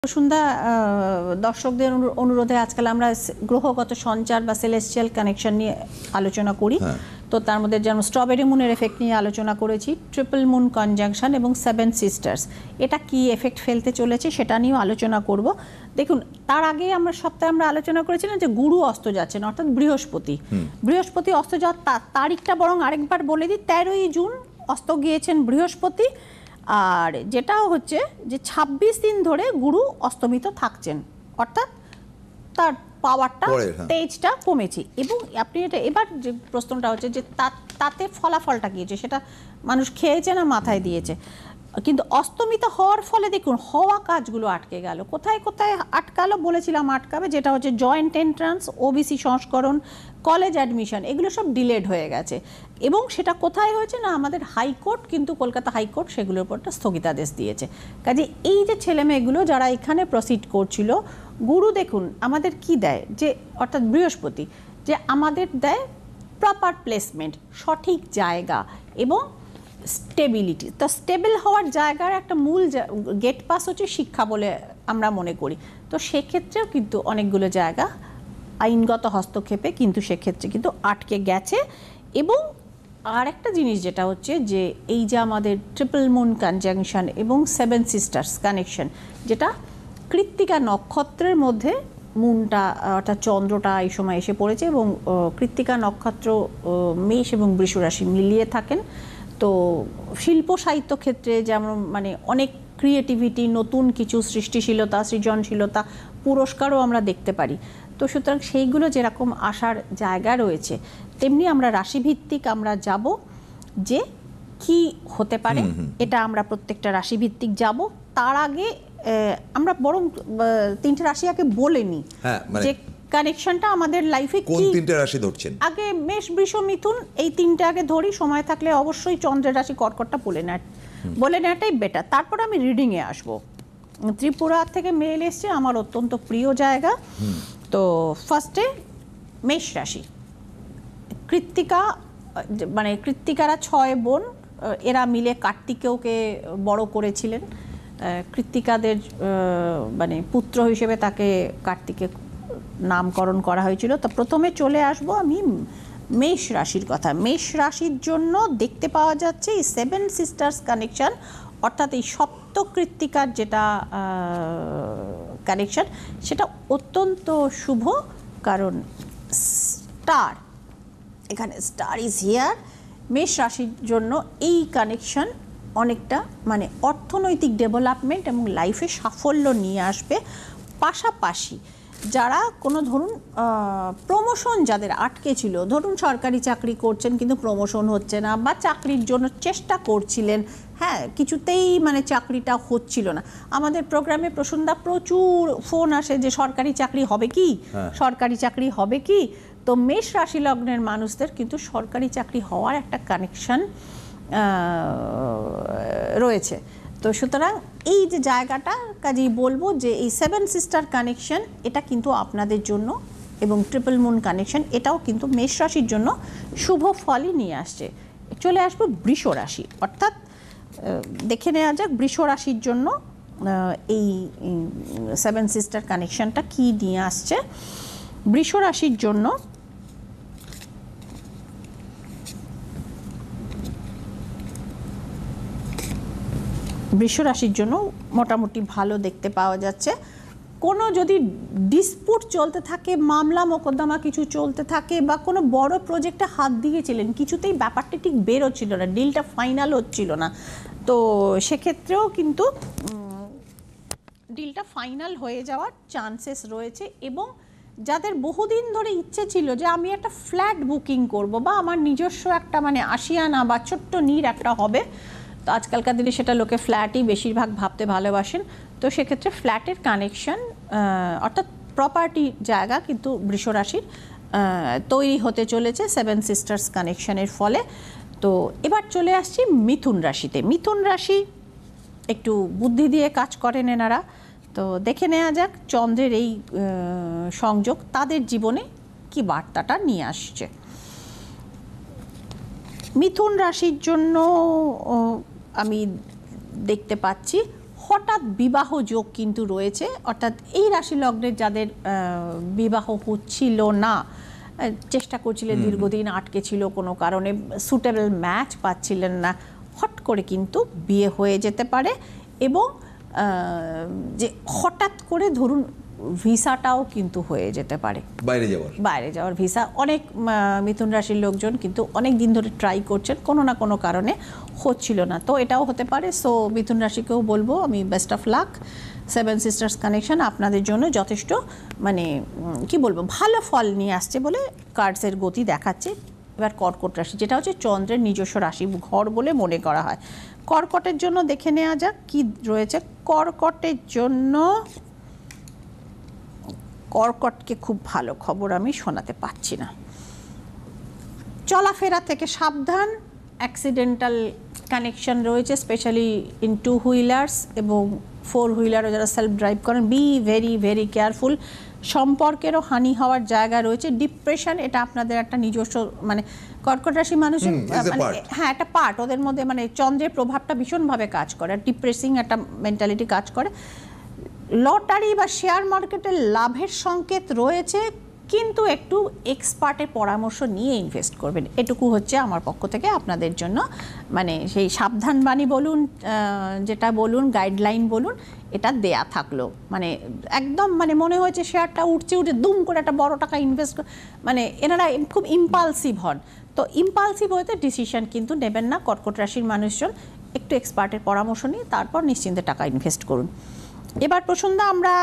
সন্ধ্যা দর্শকদের অনুরোধে আজকাল আমরা গ্রহগত সঞ্চার বা সেলেস্টিয়াল কানেকশন নিয়ে আলোচনা করি। তো তার মধ্যে যেমন স্ট্রবেরি মুনের এফেক্ট নিয়ে আলোচনা করেছি, ট্রিপল মুন কনজাংশন এবং সেভেন সিস্টার্স এটা কি এফেক্ট ফেলতে চলেছে সেটা নিয়েও আলোচনা করব। দেখুন, তার আগে আমরা সপ্তাহে আলোচনা করেছিলাম যে গুরু অস্ত যাচ্ছেন, অর্থাৎ বৃহস্পতি অস্ত যাওয়ার তারিখটা বরং আরেকবার বলে দিই, 13ই জুন অস্ত গিয়েছেন বৃহস্পতি। আর যেটাও হচ্ছে যে 26 দিন ধরে গুরু অস্তমিত থাকছেন, অর্থাৎ তার পাওয়ারটা তেজটা কমেছে। এবং আপনি এটা এবার যে প্রশ্নটা হচ্ছে যে তাতে ফলাফলটা কি হচ্ছে, সেটা মানুষ খেয়েছে না মাথায় দিয়েছে। কিন্তু অস্তমিত হওয়ার ফলে দেখুন হওয়া কাজগুলো আটকে গেল। কোথায় কোথায় আটকালো বলেছিলাম আটকাবে, যেটা হচ্ছে জয়েন্ট এন্ট্রান্স, ওবিসি সংস্করণ, কলেজ অ্যাডমিশন, এগুলো সব ডিলেড হয়ে গেছে। এবং সেটা কোথায় হয়েছে না, আমাদের হাইকোর্ট, কিন্তু কলকাতা হাইকোর্ট সেগুলোর উপর একটা স্থগিতাদেশ দিয়েছে। কাজে এই যে ছেলে মেয়েগুলো যারা এখানে প্রসিড করছিল, গুরু দেখুন আমাদের কি দেয়, যে অর্থাৎ বৃহস্পতি যে আমাদের দেয় প্রপার প্লেসমেন্ট, সঠিক জায়গা এবং স্টেবিলিটি। তো স্টেবল হওয়ার জায়গার একটা মূল গেট পাস হচ্ছে শিক্ষা বলে আমরা মনে করি। তো সেক্ষেত্রেও কিন্তু অনেকগুলো জায়গা আইনগত হস্তক্ষেপে কিন্তু সেক্ষেত্রে কিন্তু আটকে গেছে। এবং আর একটা জিনিস যেটা হচ্ছে যে এই যে আমাদের ট্রিপল মুন কনজাংশন এবং সেভেন সিস্টার্স কানেকশন, যেটা কৃত্তিকা নক্ষত্রের মধ্যে মুনটা অর্থাৎ চন্দ্রটা এই সময় এসে পড়েছে, এবং কৃত্তিকা নক্ষত্র মেষ এবং বৃষ রাশি মিলিয়ে থাকেন। তো শিল্প সাহিত্য ক্ষেত্রে যেমন অনেক ক্রিয়েটিভিটি, নতুন কিছু সৃষ্টিশীলতা, সৃজনশীলতা, পুরস্কারও আমরা দেখতে পারি। তো সুতরাং সেইগুলো যেরকম আসার জায়গা রয়েছে, তেমনি আমরা রাশিভিত্তিক আমরা যাব যে কি হতে পারে, এটা আমরা প্রত্যেকটা রাশিভিত্তিক যাব। তার আগে আমরা বরং তিনটে রাশি আগে বলে নিই যে কানেকশনটা আমাদের লাইফে কোন তিনটে রাশি ধরছেন। আগে মেষ, বৃষ, মিথুন, এই তিনটে আগে ধরি। সময় থাকলে অবশ্যই চন্দ্রের রাশি কর্কটটা বলে নেওয়াটাই বেটার। তারপর আমি রিডিংয়ে আসবো। ত্রিপুরা থেকে মেল এসছে, আমার অত্যন্ত প্রিয় জায়গা। তো ফার্স্টে মেষ রাশি, কৃত্তিকা, কৃত্তিকারা 6 বোন, এরা মিলে কার্তিকেয়কে বড় করেছিলেন। কৃত্তিকাদের পুত্র হিসেবে তাকে কার্তিকে নামকরণ করা হয়েছিল। তো প্রথমে চলে আসবো আমি মেষ রাশির কথা। মেষ রাশির জন্য দেখতে পাওয়া যাচ্ছে এই সেভেন সিস্টার্স কানেকশন, অর্থাৎ এই সপ্ত কৃত্তিকার যেটা কানেকশন, সেটা অত্যন্ত শুভ। কারণ স্টার, এখানে স্টার ইজ হিয়ার। মেষ রাশির জন্য এই কানেকশন অনেকটা অর্থনৈতিক ডেভেলপমেন্ট এবং লাইফে সাফল্য নিয়ে আসবে। পাশাপাশি যারা কোনো ধরুন প্রমোশন যাদের আটকে ছিল, ধরুন সরকারি চাকরি করছেন কিন্তু প্রমোশন হচ্ছে না, বা চাকরির জন্য চেষ্টা করছিলেন, হ্যাঁ কিছুতেই চাকরিটা হচ্ছিল না। আমাদের প্রোগ্রামে প্রসন্দা প্রচুর ফোন আসে যে সরকারি চাকরি হবে কি, সরকারি চাকরি হবে কি। তো মেষ রাশি লগ্নের মানুষদের কিন্তু সরকারি চাকরি হওয়ার একটা কানেকশন রয়েছে। তো সুতরাং এই যে জায়গাটা, কাজেই বলবো যে এই সেভেন সিস্টার কানেকশন এটা কিন্তু আপনাদের জন্য, এবং ট্রিপল মুন কানেকশন এটাও কিন্তু মেষ রাশির জন্য শুভ ফলই নিয়ে আসছে। চলে আসবো বৃষ রাশি, অর্থাৎ দেখে নেওয়া যাক বৃষ রাশির জন্য এই সেভেন সিস্টার কানেকশনটা কি নিয়ে আসছে। বৃষ রাশির জন্য বৃষ রাশির জন্য মোটামুটি ভালো দেখতে পাওয়া যাচ্ছে। কোনো যদি ডিসপুট চলতে থাকে, মামলা মোকদ্দমা কিছু চলতে থাকে, বা কোনো বড় প্রজেক্টে হাত দিয়েছিলেন, কিছুতেই ব্যাপারটা ঠিক বেরোচ্ছিল না, ডিলটা ফাইনাল হচ্ছিল না, তো সেক্ষেত্রেও কিন্তু ডিলটা ফাইনাল হয়ে যাওয়ার চান্সেস রয়েছে। এবং যাদের বহুদিন ধরে ইচ্ছে ছিল যে আমি একটা ফ্ল্যাট বুকিং করব, বা আমার নিজস্ব একটা আশিয়ানা বা ছোট্ট নীড় একটা হবে, তো আজকালকার দিনে সেটা লোকে ফ্ল্যাটই বেশিরভাগ ভাবতে ভালোবাসেন। তো সেক্ষেত্রে ফ্ল্যাটের কানেকশন অর্থাৎ প্রপার্টি জায়গা কিন্তু বৃষ রাশির তৈরি হতে চলেছে সেভেন সিস্টার্স কানেকশনের ফলে। তো এবার চলে আসছি মিথুন রাশিতে। মিথুন রাশি একটু বুদ্ধি দিয়ে কাজ করেন এনারা। তো দেখে নেওয়া যাক চন্দ্রের এই সংযোগ তাদের জীবনে কি বার্তাটা নিয়ে আসছে। মিথুন রাশির জন্য আমি দেখতে পাচ্ছি হঠাৎ বিবাহ যোগ কিন্তু রয়েছে, অর্থাৎ এই রাশি লগ্নের যাদের বিবাহ হচ্ছিল না, চেষ্টা করছিলেন দীর্ঘদিন আটকে ছিল কোনো কারণে, সুটেবল ম্যাচ পাচ্ছিলেন না, হট করে কিন্তু বিয়ে হয়ে যেতে পারে। এবং যে হঠাৎ করে ধরুন ভিসাটাও কিন্তু হয়ে যেতে পারে, বাইরে যাওয়ার ভিসা। অনেক মিথুন রাশির লোকজন কিন্তু অনেক দিন ধরে ট্রাই করছেন, কোনো না কোনো কারণে হচ্ছিল না, তো এটাও হতে পারে। সো মিথুন রাশিকেও বলবো আমি best of luck. Seven sisters connection আপনাদের জন্য যথেষ্ট মানে কি বলবো ভালো ফল নিয়ে আসছে বলে কার্ডসের গতি দেখাচ্ছে। এবার কর্কট রাশি, যেটা হচ্ছে চন্দ্রের নিজস্ব রাশি ঘর বলে মনে করা হয়। কর্কটের জন্য দেখে নেওয়া যাক কি রয়েছে। কর্কটের জন্য কর্কটকে খুব ভালো খবর আমি শোনাতে পারছি না। চলাফেরা থেকে সাবধান, অ্যাক্সিডেন্টাল কানেকশন রয়েছে স্পেশালি ইন টু হুইলার্স এবং ফোর হুইলারও যারা সেলফ ড্রাইভ করেন, বি ভেরি ভেরি কেয়ারফুল। সম্পর্কেরও হানি হওয়ার জায়গা রয়েছে। ডিপ্রেশন, এটা আপনাদের একটা নিজস্ব মানে কর্কট রাশি মানুষের হ্যাঁ একটা পার্ট, ওদের মধ্যে মানে চন্দ্রের প্রভাবটা ভীষণভাবে কাজ করে, আর ডিপ্রেসিং একটা মেন্টালিটি কাজ করে। লটারি বা শেয়ার মার্কেটের লাভের সংকেত রয়েছে, কিন্তু একটু এক্সপার্টের পরামর্শ নিয়ে ইনভেস্ট করবেন, এটুকু হচ্ছে আমার পক্ষ থেকে আপনাদের জন্য মানে সেই সাবধান বাণী বলুন, যেটা বলুন গাইডলাইন বলুন, এটা দেয়া থাকলো। মানে একদম মানে মনে হয়েছে শেয়ারটা উঠছে, দুম করে একটা বড় টাকা ইনভেস্ট, মানে এনারা খুব ইম্পালসিভ হন, তো ইম্পালসিভ হতে ডিসিশন কিন্তু নেবেন না। কর্কট রাশির মানুষজন একটু এক্সপার্টের পরামর্শ নিয়ে তারপর নিশ্চিন্তে টাকা ইনভেস্ট করুন। এবার প্রসন্দা আমরা